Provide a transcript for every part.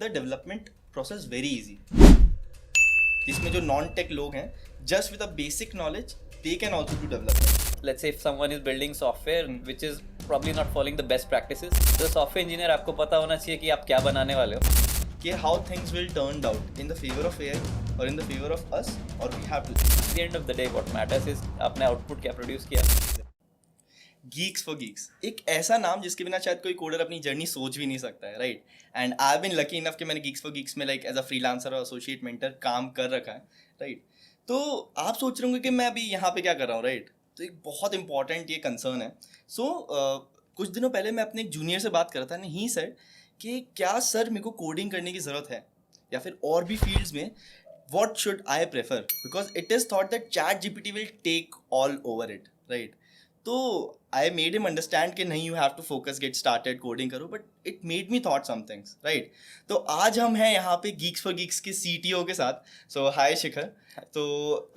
The development process very easy, जिसमें जो non tech लोग हैं just with a basic knowledge they can also do development. Let's say if someone is building software which is probably not following the best practices, the software engineer आपको पता होना चाहिए कि आप क्या बनाने वाले हो. कि how things will turn out in the favour of AI और in the favour of us, और we have to. At the end of the day what matters is आपने आउटपुट क्या प्रोड्यूस किया. गीक्स फॉर गीक्स, एक ऐसा नाम जिसके बिना शायद कोई कोडर अपनी जर्नी सोच भी नहीं सकता है, right. And I have been lucky enough कि मैंने गीक्स फॉर गीक्स में लाइक एज अ फ्रीलांसर और एसोसिएट मेंटर काम कर रखा है, राइट. तो आप सोच रहे होंगे कि मैं अभी यहाँ पे क्या कर रहा हूँ, राइट. तो एक बहुत इंपॉर्टेंट ये कंसर्न है. सो कुछ दिनों पहले मैं अपने एक जूनियर से बात कर रहा था, ही सेड कि क्या सर मेरे को कोडिंग करने की ज़रूरत है या फिर और भी फील्ड्स में, what should I prefer? Because it is thought that ChatGPT will take all over it, right? तो I made him understand कि नहीं, you have to focus, get started, coding करो, but it made me thought some things, right? तो आज हम हैं यहाँ पे Geeks for Geeks के CTO के साथ. So hi शिखर. तो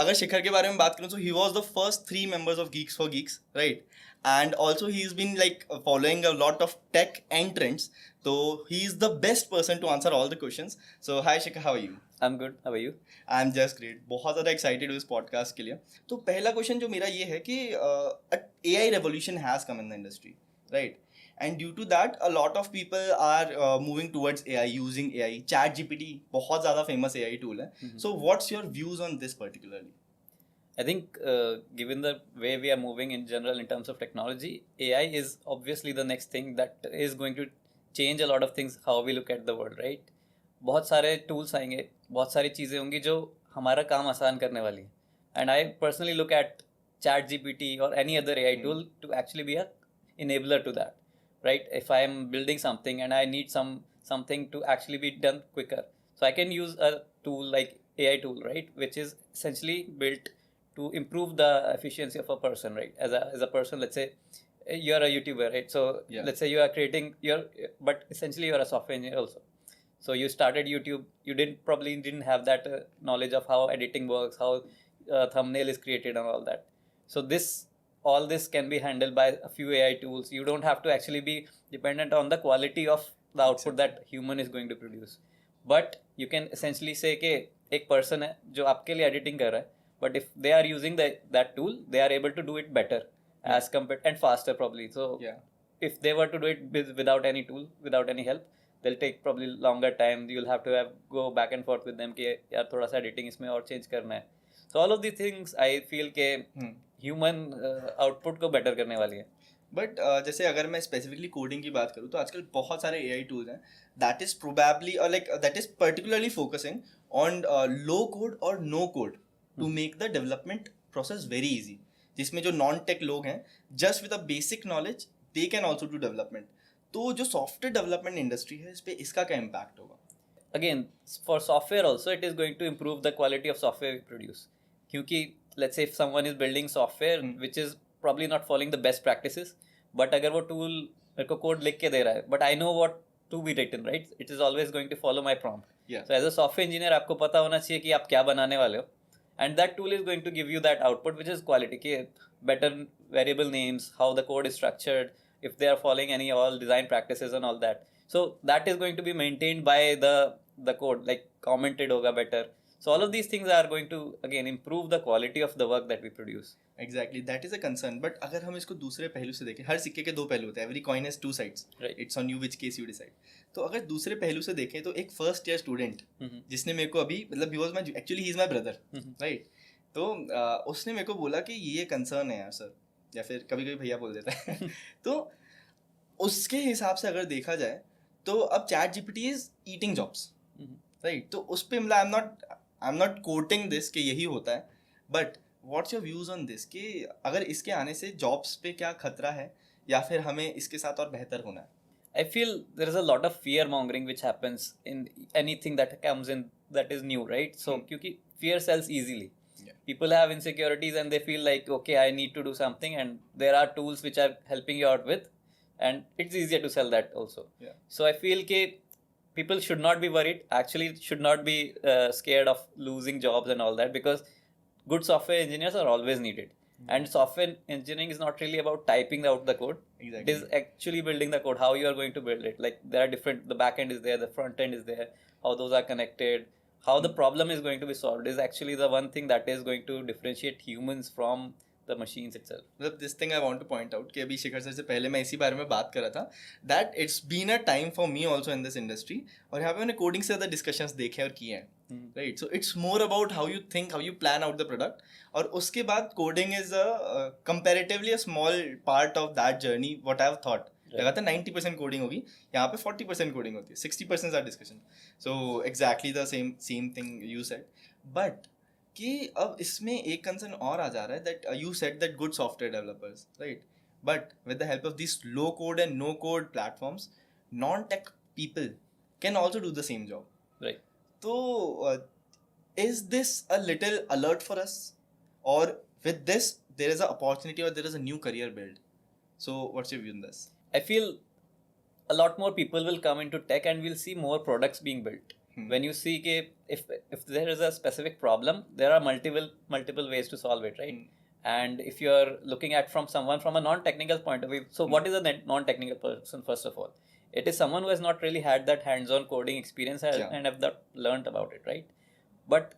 अगर शिखर के बारे में बात करूँ, so he was the first 3 members of Geeks for Geeks, right? And also he's been like following a lot of tech and trends. So he is the best person to answer all the questions. So hi Shikhar, how are you? I'm good. How are you? I am just great. बहुत ज़्यादा excited हूँ इस podcast के लिए. तो पहला question जो मेरा ये है कि AI revolution has come in the industry, right? And due to that, a lot of people are moving towards AI, using AI. ChatGPT बहुत ज़्यादा famous AI tool है. So what's your views on this particularly? I think given the way we are moving in general in terms of technology, AI is obviously the next thing that is going to change a lot of things how we look at the world, right? बहुत सारे tools आएंगे, बहुत सारी चीज़ें होंगी जो हमारा काम आसान करने वाली हैं. And I personally look at ChatGPT और any other AI tool to actually be a enabler to that, right? If I am building something and I need something to actually be done quicker, so I can use a tool like AI tool, right, which is essentially built to improve the efficiency of a person, right? As a person, let's say you're a YouTuber, right? So let's say you are creating but essentially you're a software engineer also. So you started YouTube, you probably didn't have that knowledge of how editing works, how thumbnail is created and all that. So all this can be handled by a few AI tools. You don't have to actually be dependent on the quality of the output that human is going to produce. But you can essentially say कि एक person है जो आपके लिए editing कर रहा है, but if they are using that tool, they are able to do it better as compared and faster probably. So if they were to do it without any tool, without any help, they'll take probably longer time. You'll have to go back and forth with them कि यार थोड़ा सा editing इसमें और change करना है. So all of these things I feel के human output को better करने वाली है. बट जैसे अगर मैं स्पेसिफिकली कोडिंग की बात करूँ तो आजकल बहुत सारे AI टूल्स हैं दैट इज प्रोबेबली और like that is particularly focusing on low code और no code to make the development process very easy, जिसमें जो नॉन टेक लोग हैं just with a basic knowledge they can also do development. तो जो software development industry है इस पर इसका क्या इम्पैक्ट होगा? Again, for software also it is going to improve the quality of software we produce. क्योंकि let's say if someone is building software which is probably not following the best practices, but अगर वो tool मेरे को code लिख के दे रहा है, but I know what to be written, right? It is always going to follow my prompt. So as a software engineer आपको पता होना चाहिए कि आप क्या बनाने वाले हो, and that tool is going to give you that output which is quality, कि better variable names, how the code is structured, if they are following any all design practices and all that. So that is going to be maintained by the code, like commented होगा better. So all of these things are going to again improve the quality of the work that we produce. Exactly, that is a concern. But अगर हम इसको दूसरे पहलू से देखें, हर सिक्के के 2 पहलू होते हैं. Every coin has 2 sides. Right. It's on you which case you decide. तो अगर दूसरे पहलू से देखें तो एक फर्स्ट ईयर स्टूडेंट जिसने मेरे को अभी मतलब he was my actually he is my brother, right? तो उसने मेरे को बोला कि ये कंसर्न है यार सर, या फिर कभी कभी भैया बोल देता है. तो उसके हिसाब से अगर देखा जाए तो अब ChatGPT is eating jobs, right. तो उस पर मतलब I am not coating this कि यही होता है, but what's your views on this कि अगर इसके आने से जॉब्स पे क्या खतरा है या फिर हमें इसके साथ और बेहतर होना है? I feel there is a lot of fear mongering which happens in anything that comes in that is new, right? So क्योंकि fear sells easily. People have insecurities and they feel like okay, I need to do something, and there are tools which are helping you out with, and it's easier to sell that also. So I feel कि people should not be worried, actually should not be scared of losing jobs and all that, because good software engineers are always needed. And software engineering is not really about typing out the code. Exactly. It is actually building the code, how you are going to build it. Like there are different, the back end is there, the front end is there, how those are connected, how the problem is going to be solved is actually the one thing that is going to differentiate humans from the machines itself. मतलब this thing I want two point out कि अभी शिखर sir से पहले मैं इसी बारे में बात कर रहा था that it's been a time for me also in this industry और यहाँ पे मैंने कोडिंग से ज़्यादा डिस्कशंस देखे और किए हैं right so it's more about how you think how you plan out the product और उसके बाद coding is a comparatively a small part of that journey what I have thought लगा था 90% कोडिंग होगी यहाँ पे 40% कोडिंग होती है 60% our discussion so exactly the same thing you said but कि अब इसमें एक कंसर्न और आ जा रहा है that you said that good software developers right but with the help of this low code and no code platforms non tech people can also do the same job Right. तो is this a little alert for us or with this there is an opportunity or there is a new career build so what's your view on this I feel a lot more people will come into tech and we'll see more products being built. When you see कि if there is a specific problem, there are multiple ways to solve it, right? And if you are looking at from someone from a non-technical point of view, so what is a non-technical person first of all? It is someone who has not really had that hands-on coding experience and have not learned about it, right? But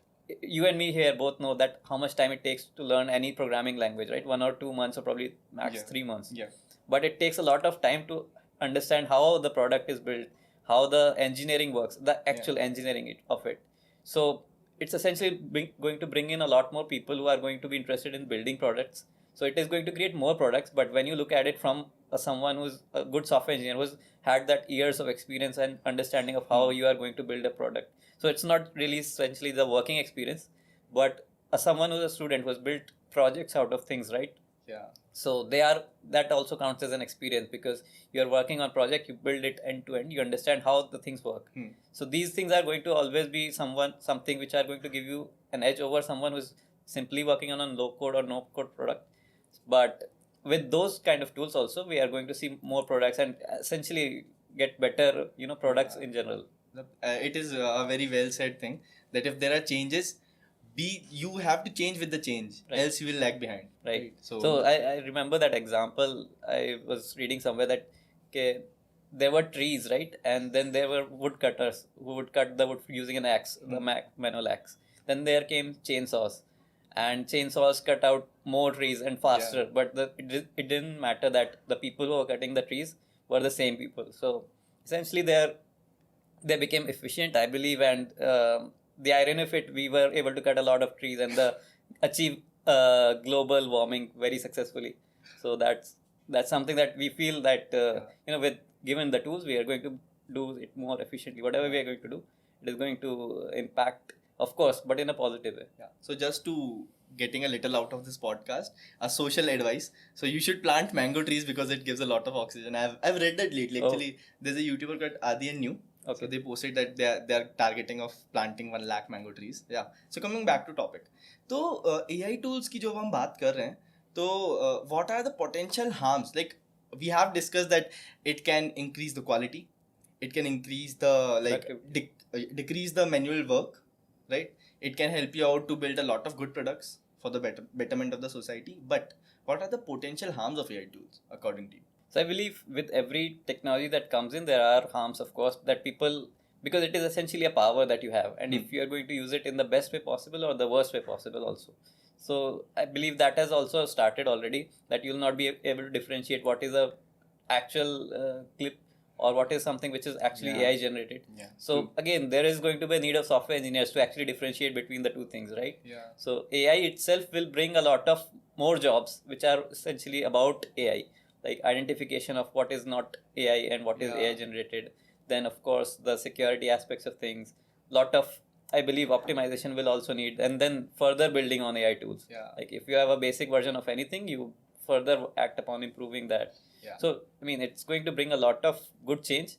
you and me here both know that how much time it takes to learn any programming language, right? 1 or 2 months or probably max 3 months. yeah But it takes a lot of time to understand how the product is built, how the engineering works, the actual engineering of it. So it's essentially going to bring in a lot more people who are going to be interested in building products. So it is going to create more products. But when you look at it from someone who's a good software engineer, who's had that years of experience and understanding of how you are going to build a product. So it's not really essentially the working experience, but someone who's a student who has built projects out of things, right? yeah So that also counts as an experience because you're working on project, you build it end to end, you understand how the things work. So these things are going to always be something which are going to give you an edge over someone who's simply working on a low code or no code product. But with those kind of tools also, we are going to see more products and essentially get better, products in general. it is a very well said thing that if there are changes you have to change with the change else you will lag behind Right. so I remember that example. I was reading somewhere that there were trees, right? And then there were woodcutters who would cut the wood using an axe, the manual axe. Then there came chainsaws, and chainsaws cut out more trees and faster. But it didn't matter that the people who were cutting the trees were the same people. So essentially, they became efficient, I believe, and the irony of it, we were able to cut a lot of trees and achieve global warming very successfully. So that's something that we feel that with given the tools, we are going to do it more efficiently. Whatever we are going to do, it is going to impact, of course, but in a positive way. yeah so just to getting a little out of this podcast a social advice so you should plant mango trees because it gives a lot of oxygen I've read that lately actually there's a YouTuber called Adi and New. Okay. So they posted that they are targeting of planting 1 lakh mango trees. Yeah. So coming back to topic. तो AI tools की जो हम बात कर रहे हैं तो what are the potential harms? Like we have discussed that it can increase the quality, it can increase the decrease the manual work, right? It can help you out to build a lot of good products for the betterment of the society. But what are the potential harms of AI tools according to you? So I believe with every technology that comes in, there are harms, of course, that people, because it is essentially a power that you have, and if you are going to use it in the best way possible or the worst way possible also. So I believe that has also started already, that you'll not be able to differentiate what is a actual clip or what is something which is actually AI generated. Yeah. So again, there is going to be a need of software engineers to actually differentiate between the two things, right? Yeah. So AI itself will bring a lot of more jobs which are essentially about AI, like identification of what is not AI and what is AI generated. Then of course the security aspects of things, lot of, I believe, optimization will also need, and then further building on AI tools. Yeah. Like if you have a basic version of anything, you further act upon improving that. Yeah. So I mean, it's going to bring a lot of good change,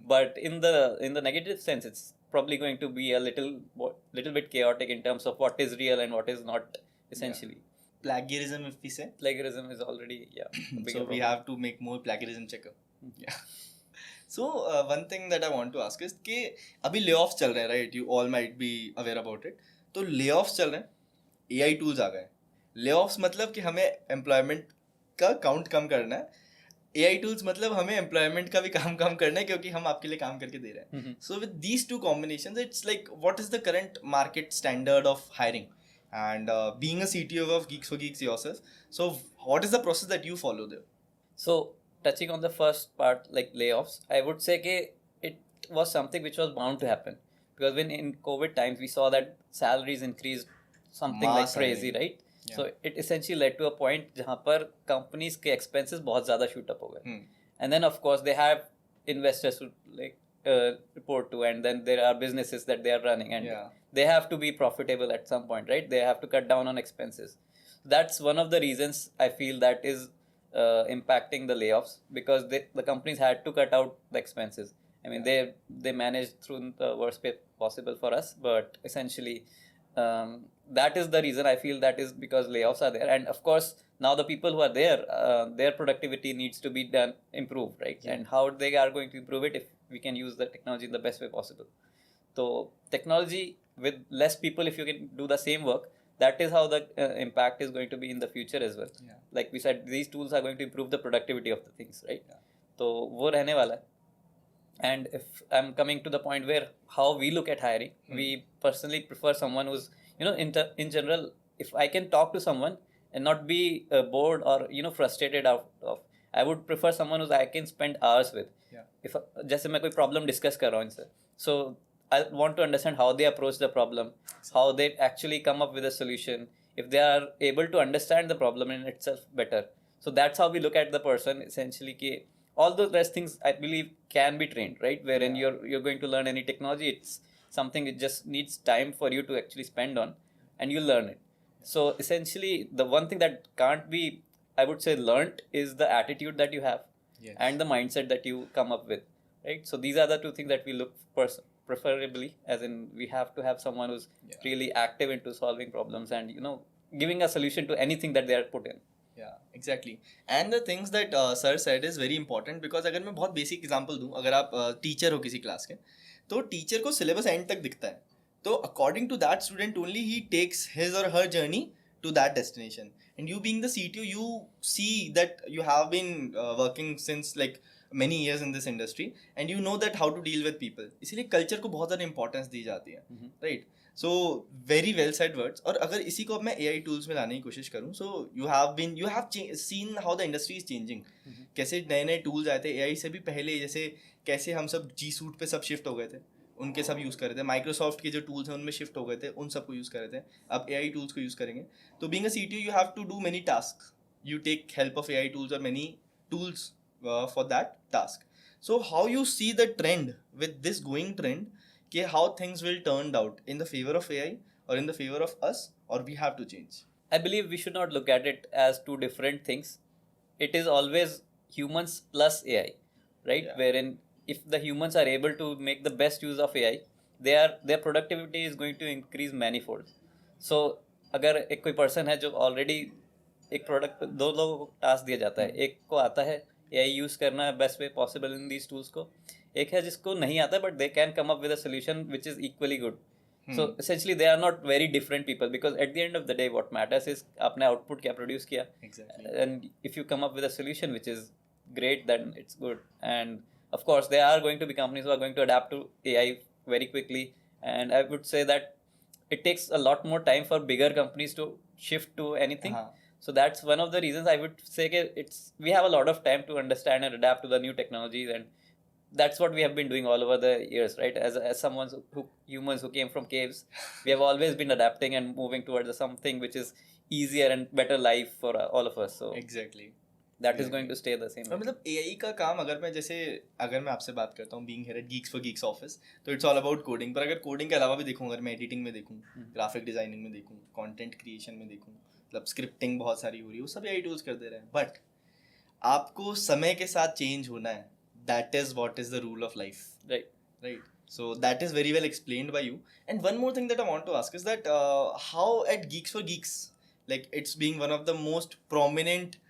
but in the negative sense, it's probably going to be a little bit chaotic in terms of what is real and what is not. Essentially, Plagiarism, if we say. plagiarism is already So we have to make more plagiarism checker. Yeah. So one thing that I want to ask is कि अभी layoffs चल रहे हैं, right? You all might be aware about it. तो layoffs चल रहे हैं, AI tools आ गए, ले ऑफ्स मतलब कि हमें एम्प्लॉयमेंट का काउंट कम करना है, AI टूल्स मतलब हमें एम्प्लॉयमेंट का भी काम कम करना है क्योंकि हम आपके लिए काम करके दे रहे हैं. So with these two combinations, it's like what is the current market standard of hiring? And being a CTO of Geeks for Geeks yourself, so what is the process that you follow there? So touching on the first part, like layoffs, I would say it was something which was bound to happen, because when in COVID times we saw that salaries increased something like Mass crazy, hiring. right? Yeah. So it essentially led to a point जहाँ पर companies के expenses बहुत ज़्यादा shoot up हो गए. And then of course they have investors to like report to, and then there are businesses that they are running, and Yeah. they have to be profitable at some point, right? They have to cut down on expenses. That's one of the reasons I feel that is impacting the layoffs, because the companies had to cut out the expenses. I mean, they managed through the worst way possible for us, but essentially that is the reason I feel, that is because layoffs are there. And of course now the people who are there, their productivity needs to be done improved, right? Yeah. And how they are going to improve it if we can use the technology in the best way possible. So technology with less people, if you can do the same work, that is how the impact is going to be in the future as well. Yeah. Like we said, these tools are going to improve the productivity of the things, right? Yeah. तो वो रहने वाला है. And if I'm coming to the point where how we look at hiring, we personally prefer someone who's, you know, in general, if I can talk to someone and not be bored or, you know, frustrated out of, I would prefer someone who I can spend hours with. Yeah. If जैसे मैं कोई problem discuss कर रहा हूँ इनसे, so I want to understand how they approach the problem, how they actually come up with a solution, if they are able to understand the problem in itself better. So that's how we look at the person essentially. कि all those rest things I believe can be trained, right? Wherein Yeah. you're going to learn any technology, it's something it just needs time for you to actually spend on, and you learn it. So essentially, the one thing that can't be, I would say, learnt is the attitude that you have. Yes. And the mindset that you come up with, right? So these are the two things that we look for, preferably, as in we have to have someone who's Yeah. really active into solving problems and, you know, giving a solution to anything that they are put in. Yeah, exactly. And the things that sir said is very important, because अगर मैं बहुत basic example दूं, अगर आप teacher हो किसी class के, तो टीचर को सिलेबस एंड तक दिखता है, तो according to that student only ही टेक्स हिज और her journey to that destination. And you being the CTO, you see that you have been working since like many years in this industry, and you know that how to deal with people. इसीलिए culture को बहुत ज़्यादा importance दी जाती है, right? So very well said words. और अगर इसी को अब मैं AI टूल्स में लाने की कोशिश करूँ, so you have seen how the industry is changing. कैसे नए नए टूल्स आए थे AI से भी पहले, जैसे कैसे हम सब G Suite पे सब शिफ्ट हो गए थे, उनके सब यूज़ कर रहे थे. माइक्रोसॉफ्ट के जो टूल्स हैं उनमें शिफ्ट हो गए थे, उन सबको यूज़ कर रहे थे. अब AI टूल्स को यूज़ करेंगे. तो being a CTO, you have to do many task. You take help of AI tools or many tools for that task. So how you see the trend with this going trend, कि how things will turn out in the favor of AI or in the favor of us, or we have to change? I believe we should not look at it as two different things. It is always humans plus AI, right? Yeah. Wherein if the humans are able to make the best use of AI, their productivity is going to increase manifold. So अगर एक कोई person है जो already एक product, दो लोगों को task दिया जाता है, एक को आता है AI यूज़ करना best way possible in these tools को, एक है जिसको नहीं आता but they can come up with a solution which is equally good. So essentially they are not very different people, because at the end of the day what matters is आपने output क्या produce किया. And if you come up with a solution which is great, then it's good. And of course there are going to be companies who are going to adapt to AI very quickly, and I would say that it takes a lot more time for bigger companies to shift to anything. So that's one of the reasons I would say we have a lot of time to understand and adapt to the new technologies, and that's what we have been doing all over the years, right? As someone humans who came from caves, we have always been adapting and moving towards something which is easier and better life for all of us. So exactly, that is going to stay the same. मतलब AI का काम, अगर मैं आपसे बात करता हूँ being here at Geeks for Geeks office, तो it's all about coding. पर अगर coding के अलावा भी देखूँ, अगर मैं एडिटिंग में देखूँ, ग्राफिक डिजाइनिंग में देखूँ, कंटेंट क्रिएशन में देखूँ, मतलब स्क्रिप्टिंग बहुत सारी हो रही है, वो सब AI टूल्स कर दे रहे हैं. बट आपको समय के साथ चेंज होना है. That is what is the rule of life, right? So that is very well explained by you. And one more thing that I want to ask is that how at Geeks for Geeks, like it's being one of the most prominent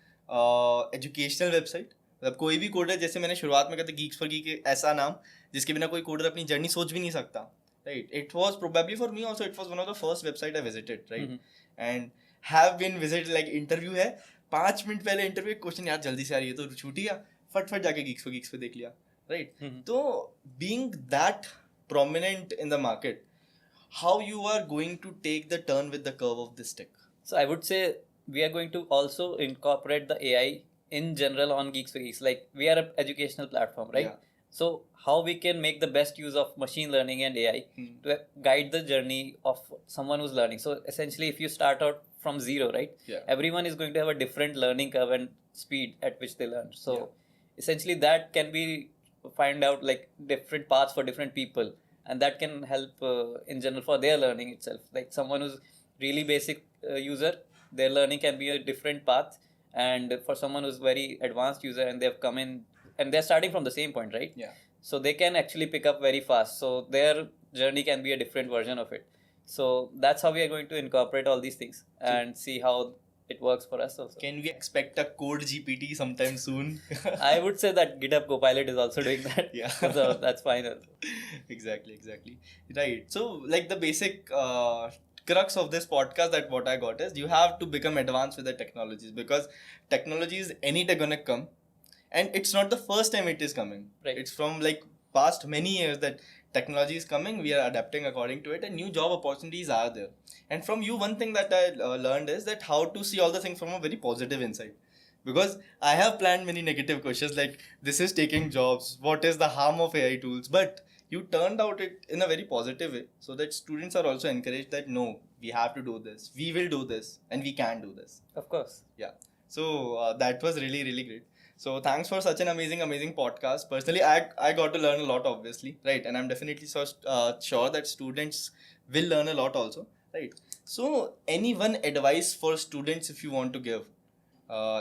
educational website, मतलब कोई भी coder, जैसे मैंने शुरुआत में कहा था Geeks for geek ऐसा नाम जिसके बिना कोई कोडर अपनी जर्नी सोच भी नहीं सकता, right? It was probably for me also, it was one of the first website I visited, right? And have been visit like interview है 5 मिनट पहले इंटरव्यू क्वेश्चन यार जल्दी से आ रही है तो छूट गया फट जाके Geeks पे देख लिया राइट तो being that prominent in the market, how you are going to take the turn with the curve of this tech? So I would say we are going to also incorporate the AI in general on Geeks for Geeks. Like we are an educational platform, right? Yeah. So how we can make the best use of machine learning and AI to guide the journey of someone who's learning. So essentially, if you start out from zero, right? Yeah. Everyone is going to have a different learning curve and speed at which they learn. So essentially, that can be find out like different paths for different people, and that can help in general for their learning itself. Like someone who's really basic user, their learning can be a different path, and for someone who's very advanced user and they've come in and they're starting from the same point, right? Yeah. So they can actually pick up very fast, so their journey can be a different version of it. So that's how we are going to incorporate all these things and see how it works for us also. Can we expect a code GPT sometime soon? I would say that GitHub Copilot is also doing that. Yeah. So that's fine. Exactly. Right. So, like the basic crux of this podcast that what I got is you have to become advanced with the technologies because technology is any day gonna come, and it's not the first time it is coming. Right. It's from like past many years that technology is coming. We are adapting according to it, and new job opportunities are there. And from you, one thing that I learned is that how to see all the things from a very positive insight. Because I have planned many negative questions like this is taking jobs, what is the harm of AI tools, but you turned out it in a very positive way so that students are also encouraged that no, we have to do this, we will do this, and we can do this. Of course. Yeah. So that was really great. So thanks for such an amazing podcast. Personally, I got to learn a lot, obviously, right? And I'm definitely so sure that students will learn a lot also, right? So any one advice for students if you want to give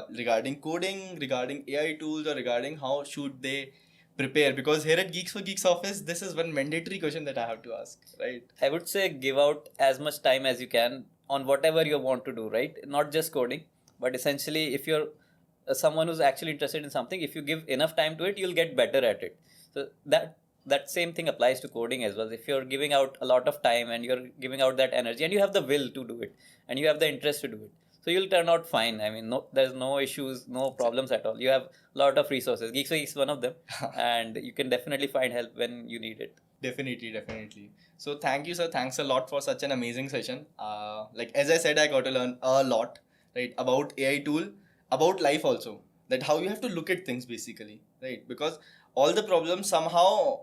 regarding coding, regarding AI tools, or regarding how should they prepare? Because here at Geeks for Geeks office, this is one mandatory question that I have to ask, right? I would say give out as much time as you can on whatever you want to do, right? Not just coding, but essentially if you're someone who's actually interested in something, if you give enough time to it, you'll get better at it. So that same thing applies to coding as well. If you're giving out a lot of time and you're giving out that energy and you have the will to do it and you have the interest to do it, so you'll turn out fine. I mean, there's no issues, no problems at all. You have a lot of resources. Geeks for Geeks is one of them, and you can definitely find help when you need it. Definitely. So thank you, sir. Thanks a lot for such an amazing session. Like as I said, I got to learn a lot, right, about AI tool, about life also. That how you have to look at things basically, right? Because all the problems somehow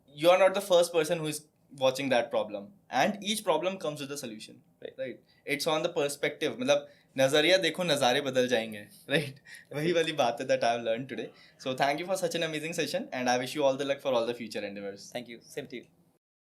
you are not the first person who is watching that problem, and each problem comes with a solution, right? It's on the perspective. मतलब नजरिया देखो नज़ारे बदल जाएंगे, right? वही वाली बात है that I have learned today. So thank you for such an amazing session, and I wish you all the luck for all the future endeavors. Thank you. Same to you.